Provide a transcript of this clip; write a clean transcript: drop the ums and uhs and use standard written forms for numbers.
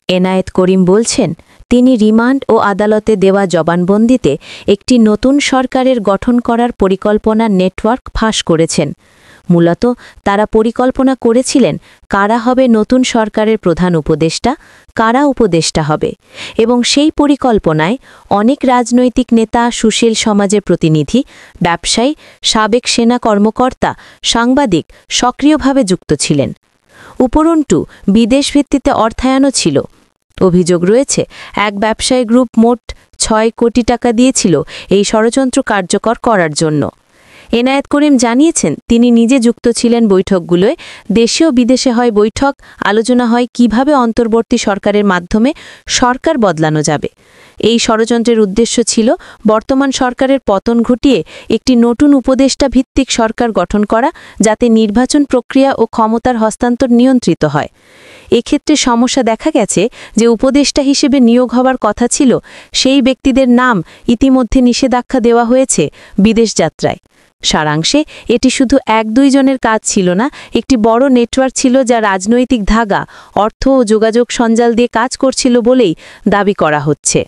এনায়েত করিম বলছেন, তিনি রিমান্ড ও আদালতে দেওয়া জবানবন্দিতে একটি নতুন সরকারের গঠন করার পরিকল্পনার নেটওয়ার্ক ফাঁস করেছেন। মূলত তারা পরিকল্পনা করেছিলেন কারা হবে নতুন সরকারের প্রধান উপদেষ্টা, কারা উপদেষ্টা হবে, এবং সেই পরিকল্পনায় অনেক রাজনৈতিক নেতা, সুশীল সমাজের প্রতিনিধি, ব্যবসায়ী, সাবেক সেনা কর্মকর্তা, সাংবাদিক সক্রিয়ভাবে যুক্ত ছিলেন। উপরন্তু বিদেশ ভিত্তিতে অর্থায়নও ছিল। অভিযোগ রয়েছে, এক ব্যবসায়ী গ্রুপ মোট ৬ কোটি টাকা দিয়েছিল এই ষড়যন্ত্র কার্যকর করার জন্য। এনায়েত করিম জানিয়েছেন, তিনি নিজে যুক্ত ছিলেন বৈঠকগুলোয়। দেশে ও বিদেশে হয় বৈঠক, আলোচনা হয় কিভাবে অন্তর্বর্তী সরকারের মাধ্যমে সরকার বদলানো যাবে। এই ষড়যন্ত্রের উদ্দেশ্য ছিল বর্তমান সরকারের পতন ঘটিয়ে একটি নতুন উপদেষ্টা ভিত্তিক সরকার গঠন করা, যাতে নির্বাচন প্রক্রিয়া ও ক্ষমতার হস্তান্তর নিয়ন্ত্রিত হয়। এক্ষেত্রে সমস্যা দেখা গেছে যে উপদেষ্টা হিসেবে নিয়োগ হওয়ার কথা ছিল সেই ব্যক্তিদের নাম ইতিমধ্যে নিষেধাজ্ঞা দেওয়া হয়েছে বিদেশ যাত্রায়। সারাংশে এটি শুধু ১-২ জনের কাজ ছিল না, একটি বড় নেটওয়ার্ক ছিল যা রাজনৈতিক ধাগা, অর্থ ও যোগাযোগ সঞ্জাল দিয়ে কাজ করছিল বলেই দাবি করা হচ্ছে।